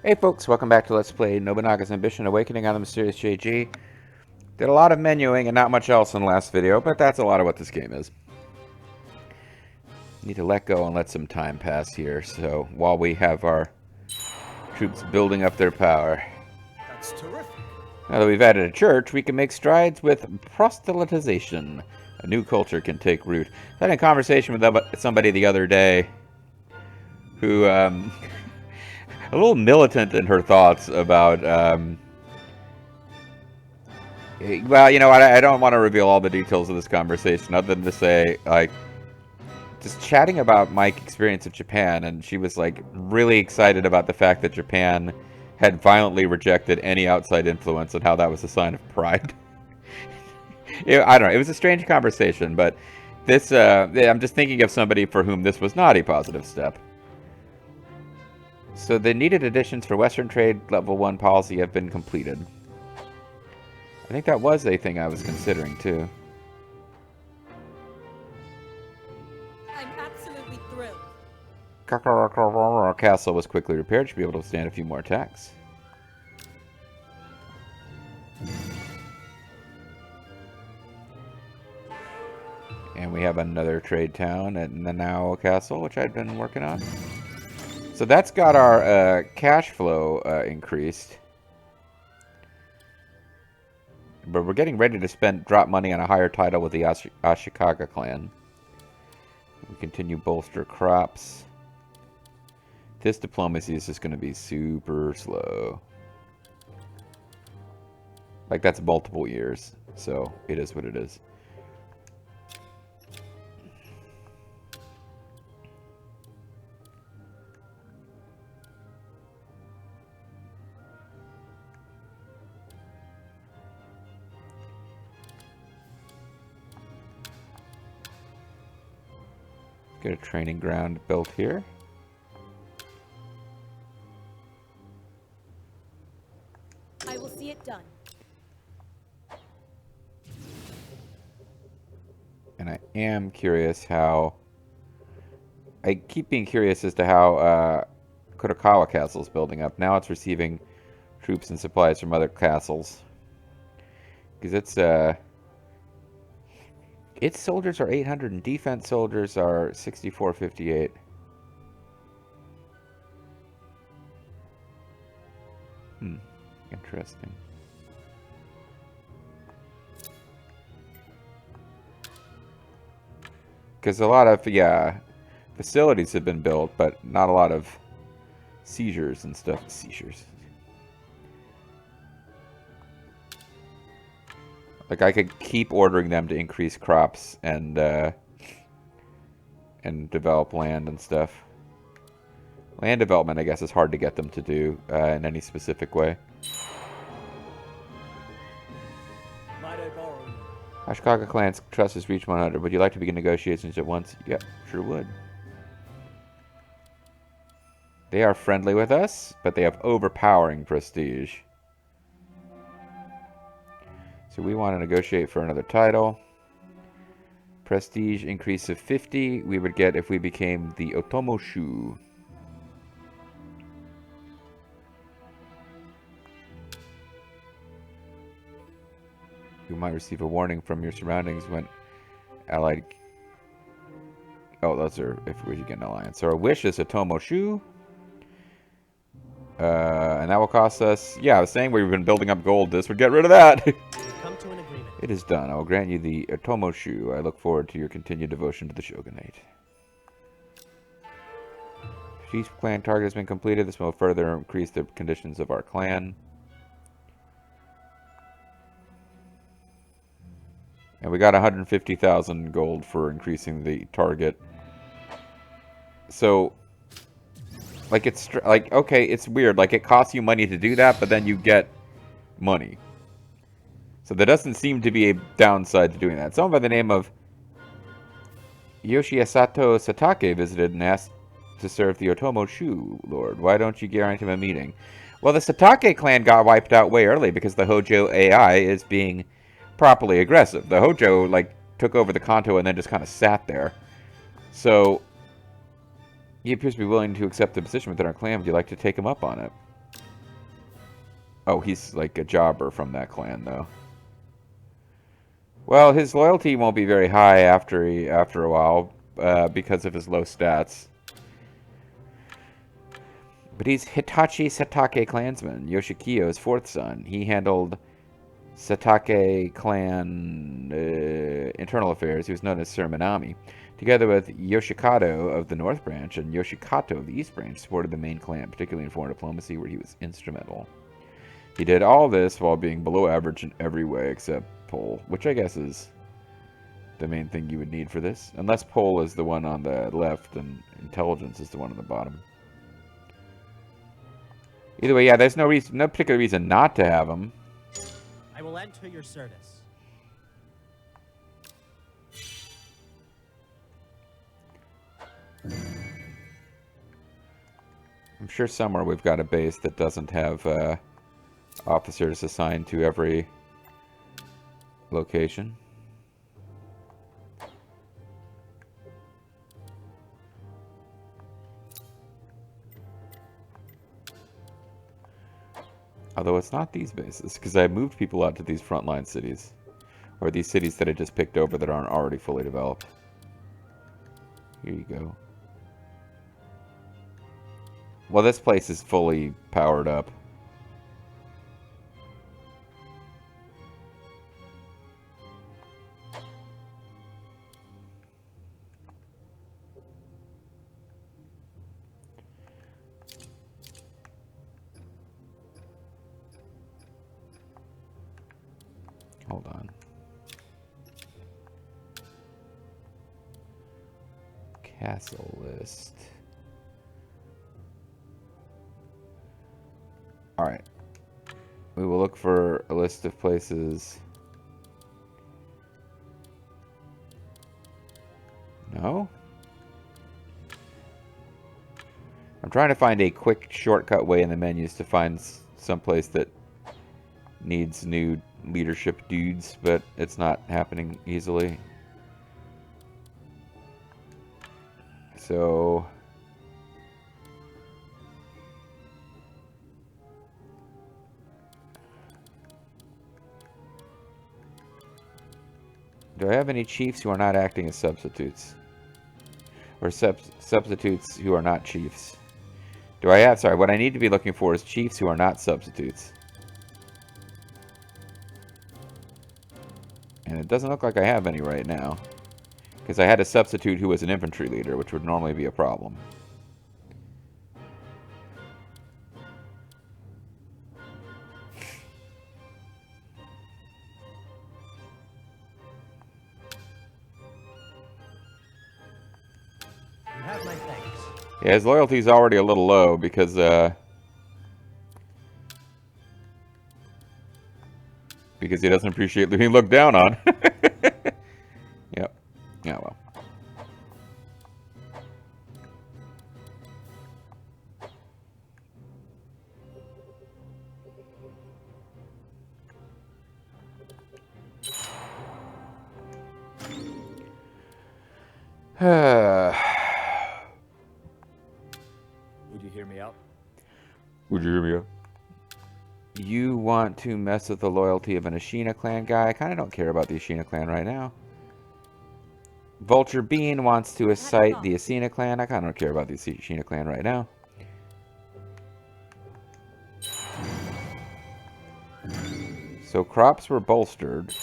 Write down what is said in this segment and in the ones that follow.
Hey folks, welcome back to Let's Play Nobunaga's Ambition Awakening on the Mysterious JG. Did a lot of menuing and not much else in the last video, but that's a lot of what this game is. Need to let go and let some time pass here, so while we have our troops building up their power. That's terrific. Now that we've added a church, we can make strides with proselytization. A new culture can take root. I had a conversation with somebody the other day who, a little militant in her thoughts about, well, you know, I don't want to reveal all the details of this conversation, other than to say, like, just chatting about my experience of Japan, and she was, like, really excited about the fact that Japan had violently rejected any outside influence and how that was a sign of pride. I don't know, it was a strange conversation, but this, I'm just thinking of somebody for whom this was not a positive step. So the needed additions for Western Trade Level 1 policy have been completed. I think that was a thing I was considering, too. I'm absolutely thrilled. Our castle was quickly repaired. Should be able to stand a few more attacks. And we have another trade town at Nanao Castle, which I'd been working on. So that's got our cash flow increased. But we're getting ready to drop money on a higher title with the Ashikaga clan. We continue bolster crops. This diplomacy is just going to be super slow. Like, that's multiple years. So, it is what it is. Get a training ground built here. I will see it done. And I am curious how... I keep being curious as to how Kurokawa Castle is building up. Now it's receiving troops and supplies from other castles. Because its soldiers are 800 and defense soldiers are 6458. Interesting. Because a lot of, yeah, facilities have been built, but not a lot of seizures and stuff. Seizures. Like, I could keep ordering them to increase crops and develop land and stuff. Land development, I guess, is hard to get them to do in any specific way. Might I borrow? Ashikaga clan's trust has reached 100. Would you like to begin negotiations at once? Yeah, sure would. They are friendly with us, but they have overpowering prestige. So we want to negotiate for another title. Prestige increase of 50 we would get if we became the Otomoshu. You might receive a warning from your surroundings when allied... Oh, those are if we get an alliance. So our wish is Otomoshu. And that will cost us... Yeah, I was saying we've been building up gold. This would get rid of that. Come to an agreement. It is done. I will grant you the Otomoshu. I look forward to your continued devotion to the Shogunate. Chief clan target has been completed. This will further increase the conditions of our clan. And we got 150,000 gold for increasing the target. So, like, it's like, okay, it's weird. Like, it costs you money to do that, but then you get money. So there doesn't seem to be a downside to doing that. Someone by the name of Yoshisato Satake visited and asked to serve the Otomoshu Lord. Why don't you guarantee him a meeting? Well, the Satake clan got wiped out way early because the Hojo AI is being properly aggressive. The Hojo, like, took over the Kanto and then just kind of sat there. So, he appears to be willing to accept the position within our clan. Would you like to take him up on it? Oh, he's like a jobber from that clan, though. Well, his loyalty won't be very high after a while because of his low stats. But he's Hitachi Satake clansman, Yoshikiyo's fourth son. He handled Satake clan internal affairs. He was known as Sir Minami. Together with Yoshikado of the North Branch and Yoshikato of the East Branch, supported the main clan, particularly in foreign diplomacy, where he was instrumental. He did all this while being below average in every way except Pole, which I guess is the main thing you would need for this. Unless Pole is the one on the left and intelligence is the one on the bottom. Either way, yeah, there's no particular reason not to have him. I will enter your service. I'm sure somewhere we've got a base that doesn't have officers assigned to every location. Although it's not these bases, because I moved people out to these frontline cities. Or these cities that I just picked over that aren't already fully developed. Here you go. Well, this place is fully powered up. Hold on. Castle list. Alright. We will look for a list of places. No? I'm trying to find a quick shortcut way in the menus to find some place that needs new leadership dudes, but it's not happening easily. So do I have any chiefs who are not acting as substitutes? Or substitutes who are not chiefs? Do I have, sorry, what I need to be looking for is chiefs who are not substitutes. And it doesn't look like I have any right now. Because I had a substitute who was an infantry leader, which would normally be a problem. You have my thanks. Yeah, his loyalty is already a little low because he doesn't appreciate being looked down on. Yep. Yeah, well. Would you hear me out? Would you hear me out? You want to mess with the loyalty of an Ashina clan guy? I kind of don't care about the Ashina clan right now. Vulture Bean wants to incite the Ashina clan. I kind of don't care about the Ashina clan right now. So crops were bolstered.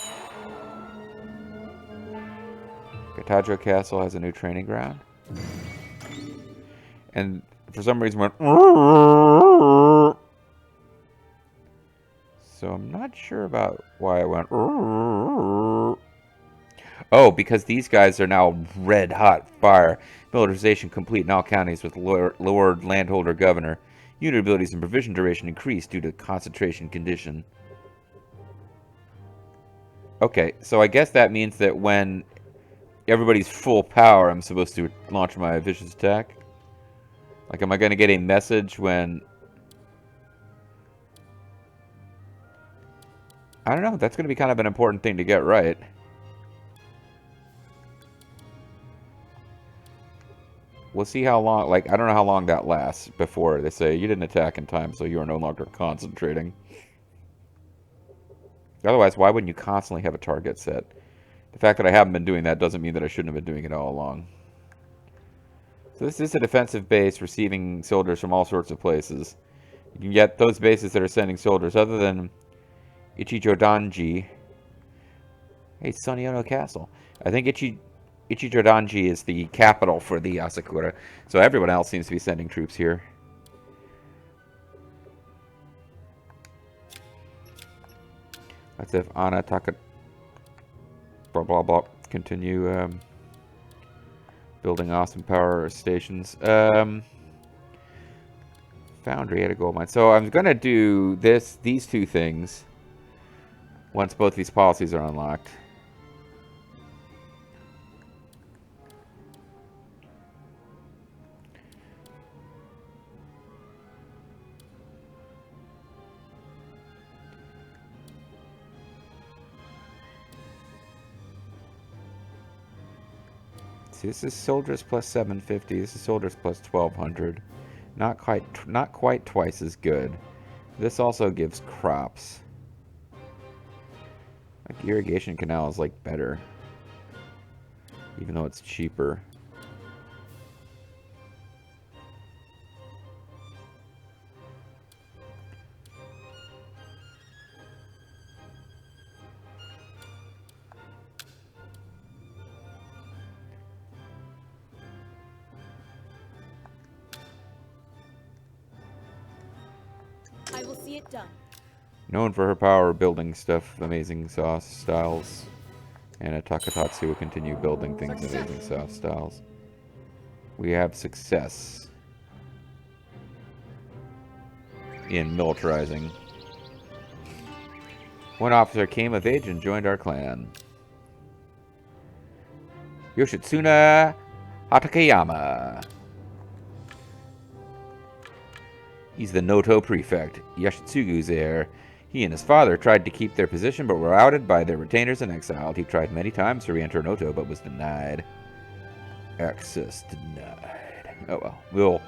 Katajo Castle has a new training ground. And for some reason went... So I'm not sure about why I went... Oh, because these guys are now red hot fire. Militarization complete in all counties with Lord Landholder Governor. Unit abilities and provision duration increased due to concentration condition. Okay, so I guess that means that when everybody's full power, I'm supposed to launch my vicious attack? Like, am I going to get a message when... I don't know, that's going to be kind of an important thing to get right. We'll see how long, like, I don't know how long that lasts before they say, you didn't attack in time, so you are no longer concentrating. Otherwise, why wouldn't you constantly have a target set? The fact that I haven't been doing that doesn't mean that I shouldn't have been doing it all along. So this is a defensive base receiving soldiers from all sorts of places. You can get those bases that are sending soldiers other than Ichijodanji. Hey, Sunny Castle. I think Ichijodanji is the capital for the Asakura. So everyone else seems to be sending troops here. Let's have Anna Taka... Blah, blah, blah. Continue building awesome power stations. Foundry at a gold mine. So I'm going to do these two things once both these policies are unlocked. See, this is soldiers plus 750. This is soldiers plus 1200. Not quite twice as good. This also gives crops. Like irrigation canal is like better, even though it's cheaper. I will see it done. Known for her power building stuff, amazing sauce styles. And Takatatsu will continue building things, amazing sauce styles. We have success in militarizing. One officer came of age and joined our clan. Yoshitsuna Hatakeyama. He's the Noto prefect, Yoshitsugu's heir. He and his father tried to keep their position, but were outed by their retainers and exiled. He tried many times to re-enter Noto, but was denied. Access denied. Oh well.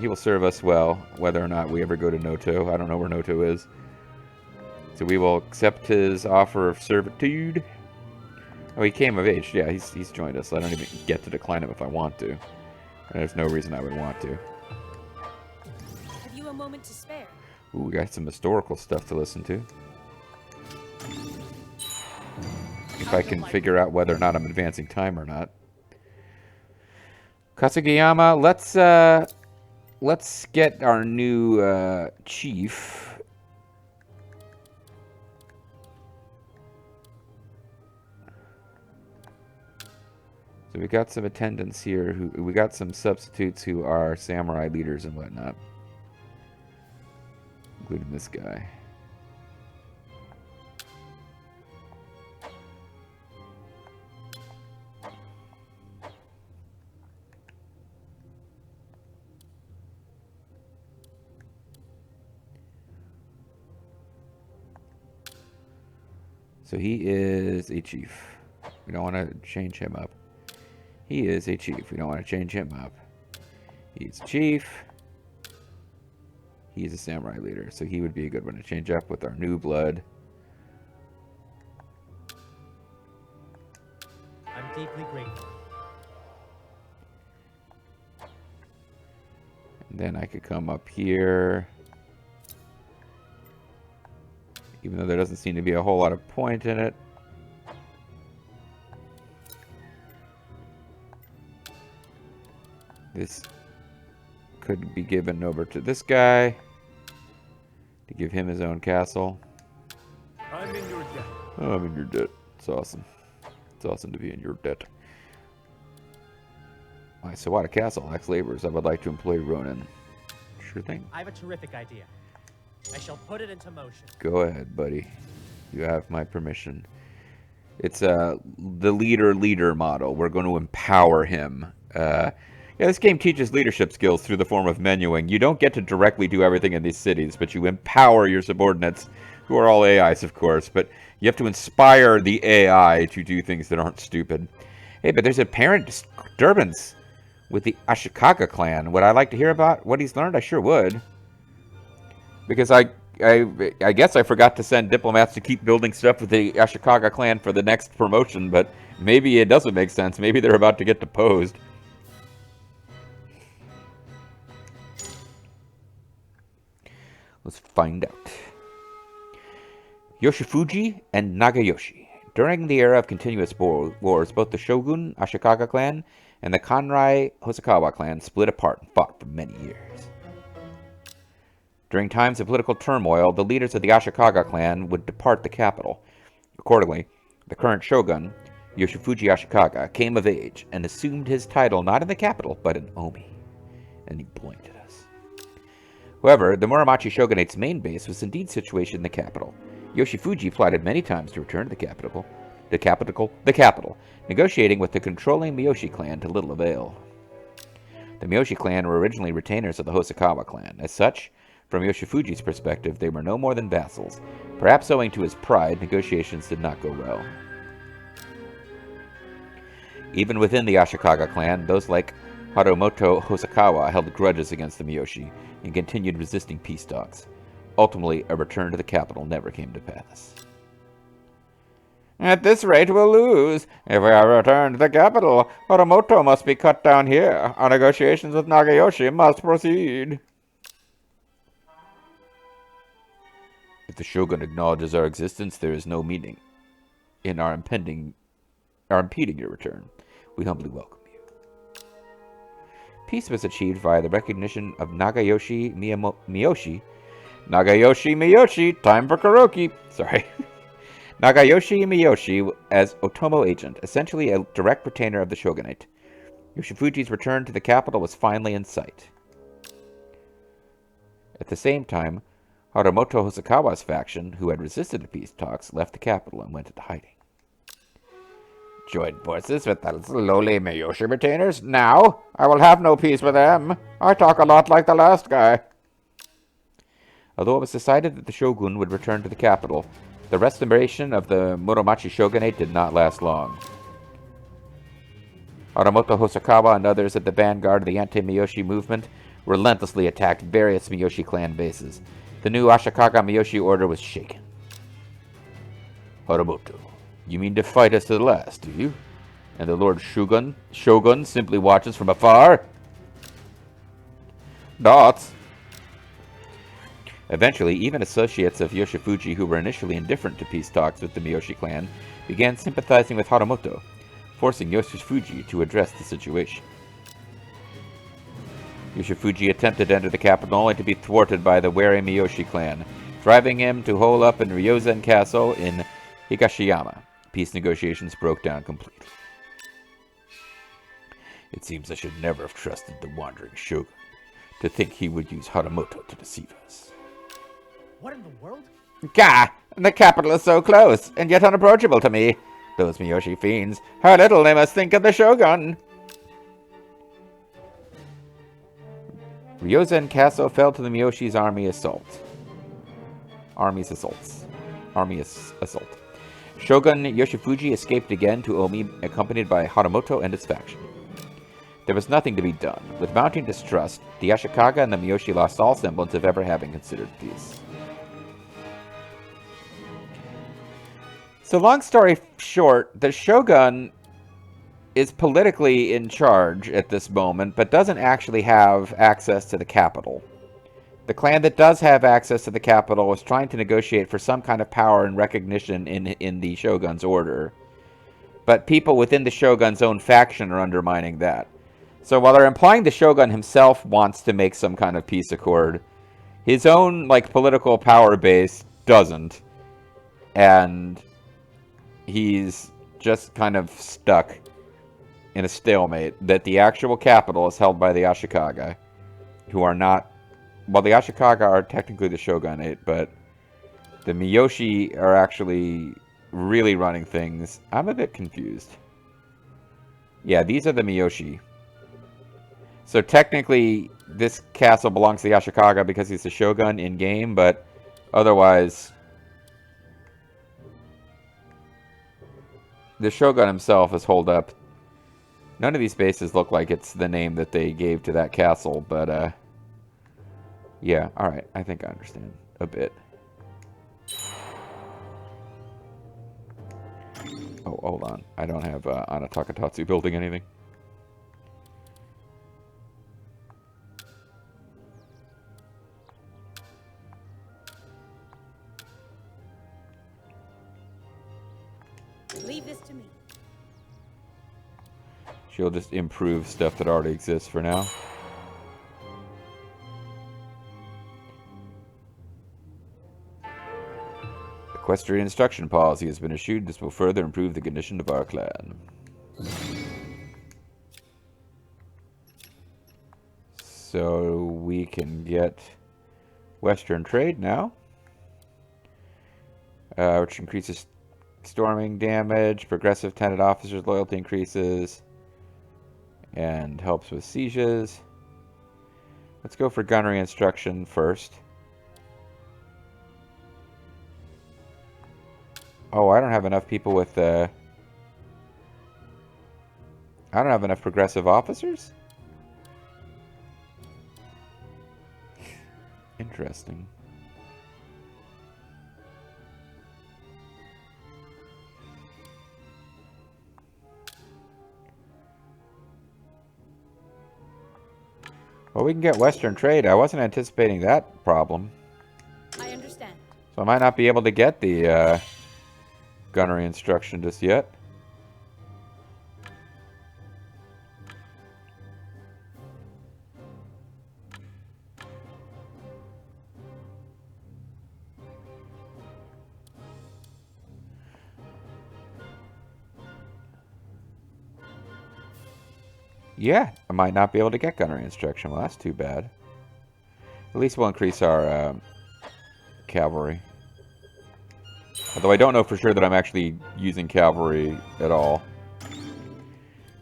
He will serve us well, whether or not we ever go to Noto. I don't know where Noto is. So we will accept his offer of servitude. Oh, he came of age. Yeah, he's joined us. So I don't even get to decline him if I want to. And there's no reason I would want to. Have you a moment to spare? Ooh, we got some historical stuff to listen to. If I can figure out whether or not I'm advancing time or not. Kasugiyama, let's get our new chief. So we got some attendants here we got some substitutes who are samurai leaders and whatnot. Including this guy. So he is a chief. We don't want to change him up. He is a chief. We don't want to change him up. He's chief. He's a samurai leader, so he would be a good one to change up with our new blood. I'm deeply grateful. And then I could come up here. Even though there doesn't seem to be a whole lot of point in it. This could be given over to this guy. To give him his own castle. I'm in your debt. Oh, I'm in your debt. It's awesome. It's awesome to be in your debt. My Sawada Castle lacks laborers. I would like to employ Ronin. Sure thing. I have a terrific idea. I shall put it into motion. Go ahead, buddy. You have my permission. It's the leader model. We're going to empower him. Yeah, this game teaches leadership skills through the form of menuing. You don't get to directly do everything in these cities, but you empower your subordinates, who are all AIs, of course, but you have to inspire the AI to do things that aren't stupid. Hey, but there's apparent disturbance with the Ashikaga clan. Would I like to hear about what he's learned? I sure would. Because I I guess I forgot to send diplomats to keep building stuff with the Ashikaga clan for the next promotion, but maybe it doesn't make sense. Maybe they're about to get deposed. Let's find out. Yoshifuji and Nagayoshi. During the era of continuous wars, both the Shogun Ashikaga clan and the Kanrai Hosokawa clan split apart and fought for many years. During times of political turmoil, the leaders of the Ashikaga clan would depart the capital. Accordingly, the current shogun, Yoshifuji Ashikaga, came of age and assumed his title not in the capital, but in Omi. And he blinked at us. However, the Muromachi shogunate's main base was indeed situated in the capital. Yoshifuji plotted many times to return to the capital, negotiating with the controlling Miyoshi clan to little avail. The Miyoshi clan were originally retainers of the Hosokawa clan. As such, from Yoshifuji's perspective, they were no more than vassals. Perhaps owing to his pride, negotiations did not go well. Even within the Ashikaga clan, those like Haramoto Hosokawa held grudges against the Miyoshi and continued resisting peace talks. Ultimately, a return to the capital never came to pass. At this rate, we'll lose. If we are returned to the capital, Haramoto must be cut down here. Our negotiations with Nagayoshi must proceed. If the shogun acknowledges our existence, there is no meaning in our impeding your return. We humbly welcome you. Peace was achieved via the recognition of Nagayoshi Miyoshi, time for karaoke. Sorry. Nagayoshi Miyoshi as Otomo agent, essentially a direct retainer of the shogunate. Yoshifuji's return to the capital was finally in sight. At the same time, Haramoto Hosokawa's faction, who had resisted the peace talks, left the capital and went into hiding. Join forces with the lowly Miyoshi retainers? Now? I will have no peace with them. I talk a lot like the last guy. Although it was decided that the shogun would return to the capital, the restoration of the Muromachi shogunate did not last long. Haramoto Hosokawa and others at the vanguard of the anti-Miyoshi movement relentlessly attacked various Miyoshi clan bases. The new Ashikaga Miyoshi order was shaken. Haramoto, you mean to fight us to the last, do you? And the Lord Shogun simply watches from afar? Dots. Eventually, even associates of Yoshifuji who were initially indifferent to peace talks with the Miyoshi clan began sympathizing with Haramoto, forcing Yoshifuji to address the situation. Yoshifuji attempted to enter the capital only to be thwarted by the wary Miyoshi clan, driving him to hole up in Ryozen Castle in Higashiyama. Peace negotiations broke down completely. It seems I should never have trusted the wandering shogun. To think he would use Haramoto to deceive us. What in the world? Gah! The capital is so close, and yet unapproachable to me. Those Miyoshi fiends, how little they must think of the shogun! Ryozen Castle fell to the Miyoshi's army assault. Shogun Yoshifuji escaped again to Omi, accompanied by Haramoto and his faction. There was nothing to be done. With mounting distrust, the Ashikaga and the Miyoshi lost all semblance of ever having considered peace. So long story short, the shogun is politically in charge at this moment, but doesn't actually have access to the capital. The clan that does have access to the capital is trying to negotiate for some kind of power and recognition in the shogun's order. But people within the shogun's own faction are undermining that. So while they're implying the shogun himself wants to make some kind of peace accord, his own political power base doesn't. And he's just kind of stuck in a stalemate that the actual capital is held by the Ashikaga, who are not... Well, the Ashikaga are technically the shogunate, but the Miyoshi are actually really running things. I'm a bit confused. Yeah, these are the Miyoshi. So technically, this castle belongs to the Ashikaga because he's the shogun in-game, but otherwise... the shogun himself is holed up. None of these bases look like it's the name that they gave to that castle, but, yeah, alright, I think I understand a bit. Oh, hold on. I don't have Ana Takatatsu building anything. Leave this to me. She'll just improve stuff that already exists for now. Equestrian instruction policy has been issued. This will further improve the condition of our clan. So we can get Western trade now, which increases storming damage, progressive tenant officers loyalty increases, and helps with sieges. Let's go for gunnery instruction first. Oh, I don't have enough people with I don't have enough progressive officers? Interesting. Well, we can get Western trade. I wasn't anticipating that problem. I understand. So I might not be able to get the gunnery instruction just yet. Yeah, I might not be able to get gunnery instruction. Well, that's too bad. At least we'll increase our cavalry. Although I don't know for sure that I'm actually using cavalry at all.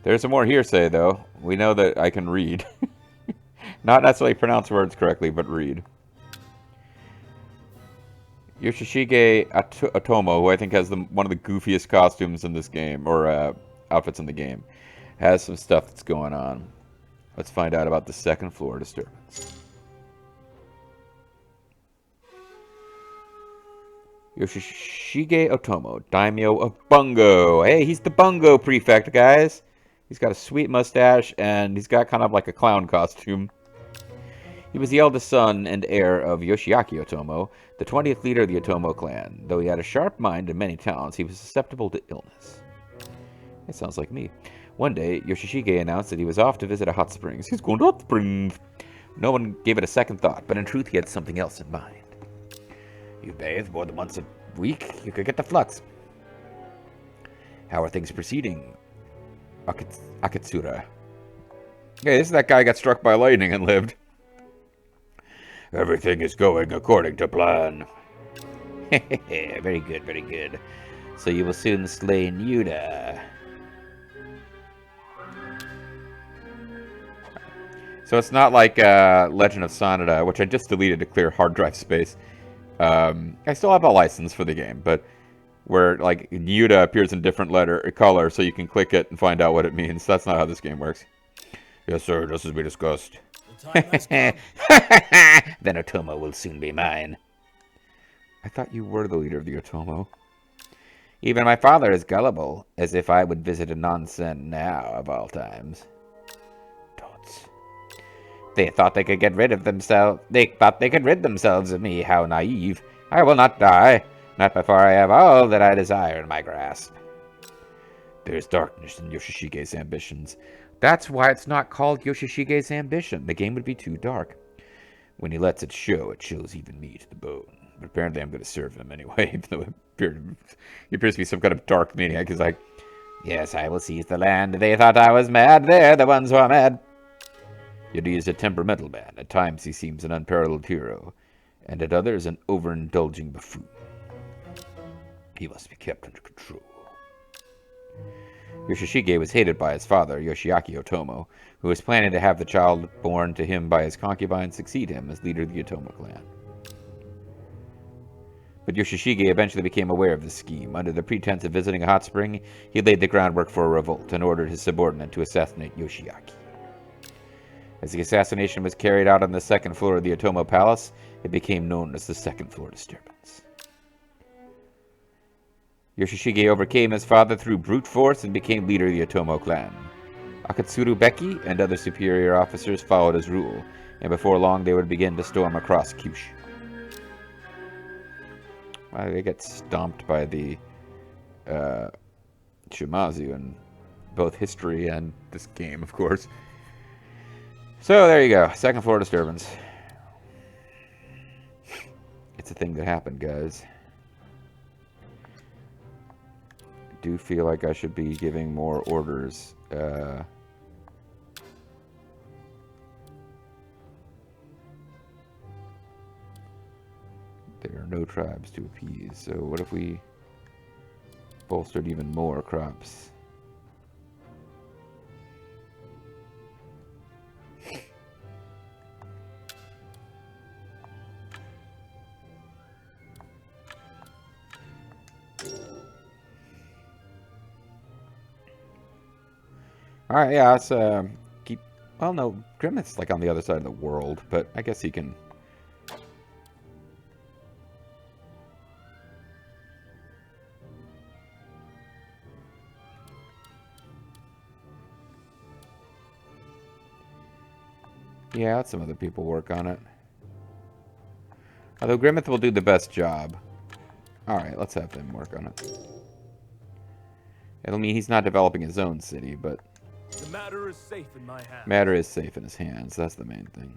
There's some more hearsay, though. We know that I can read. Not necessarily pronounce words correctly, but read. Yoshishige Otomo, who I think has one of the goofiest costumes in this game, or outfits in the game, has some stuff that's going on. Let's find out about the second floor disturbance. Yoshishige Otomo, daimyo of Bungo. Hey, he's the Bungo prefect, guys. He's got a sweet mustache, and he's got kind of like a clown costume. He was the eldest son and heir of Yoshiaki Otomo, the 20th leader of the Otomo clan. Though he had a sharp mind and many talents, he was susceptible to illness. It sounds like me. One day, Yoshishige announced that he was off to visit a hot springs. He's going to hot springs. No one gave it a second thought, but in truth, he had something else in mind. You bathe more than once a week, you could get the flux. How are things proceeding, Akitsura? Hey, this is that guy who got struck by lightning and lived. Everything is going according to plan. Very good, very good. So you will soon slay Nuda. So it's not like Legend of Sonata, which I just deleted to clear hard drive space. I still have a license for the game, but where like Nuda appears in different color, so you can click it and find out what it means. That's not how this game works. Yes, sir, just as we discussed. Then Otomo will soon be mine. I thought you were the leader of the Otomo. Even my father is gullible, as if I would visit a non-sen now of all times. Totes. They thought they could get rid of themselves. They thought they could rid themselves of me. How naive. I will not die. Not before I have all that I desire in my grasp. There is darkness in Yoshishige's ambitions. That's why it's not called Yoshishige's ambition. The game would be too dark. When he lets it show, it chills even me to the bone. But apparently I'm going to serve him anyway, even though he appears to be some kind of dark maniac. He's like, yes, I will seize the land. They thought I was mad. They're the ones who are mad. Yet he is a temperamental man. At times he seems an unparalleled hero, and at others an overindulging buffoon. He must be kept under control. Yoshishige was hated by his father, Yoshiaki Otomo, who was planning to have the child born to him by his concubine succeed him as leader of the Otomo clan. But Yoshishige eventually became aware of this scheme. Under the pretense of visiting a hot spring, he laid the groundwork for a revolt and ordered his subordinate to assassinate Yoshiaki. As the assassination was carried out on the second floor of the Otomo Palace, it became known as the second floor disturbance. Yoshishige overcame his father through brute force and became leader of the Otomo clan. Akatsuru Beki and other superior officers followed his rule, and before long they would begin to storm across Kyushu. Wow, they get stomped by the Shimazu in both history and this game, of course. So there you go, second floor disturbance. It's a thing that happened, guys. I do feel like I should be giving more orders. There are no tribes to appease, so what if we bolstered even more crops? Alright, yeah, let's keep... Well, no, Grimmeth's like on the other side of the world, but I guess he can... Yeah, let some other people work on it. Although Grimmeth will do the best job. Alright, let's have them work on it. It'll mean he's not developing his own city, but... The matter is safe in my hands. Matter is safe in his hands, that's the main thing.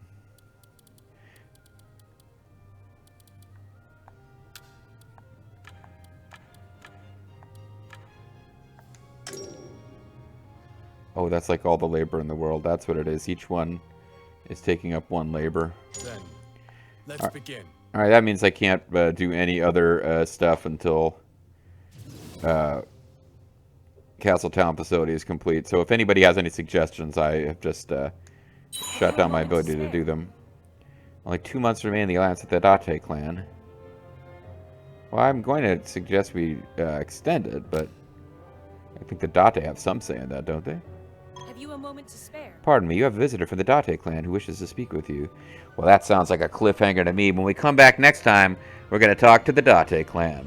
Oh, that's like all the labor in the world. That's what it is. Each one is taking up one labor. Then, let's begin. Alright, that means I can't do any other stuff until Castle Town facility is complete. So if anybody has any suggestions, I have just shut down my ability to do them. Only 2 months remain in the alliance with the Date clan. Well, I'm going to suggest we extend it, but I think the Date have some say in that, don't they? Have you a moment to spare? Pardon me, you have a visitor from the Date clan who wishes to speak with you. Well, that sounds like a cliffhanger to me. When we come back next time, we're going to talk to the Date clan.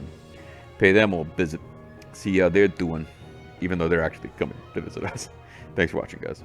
Pay them a visit. See how they're doing. Even though they're actually coming to visit us. Thanks for watching, guys.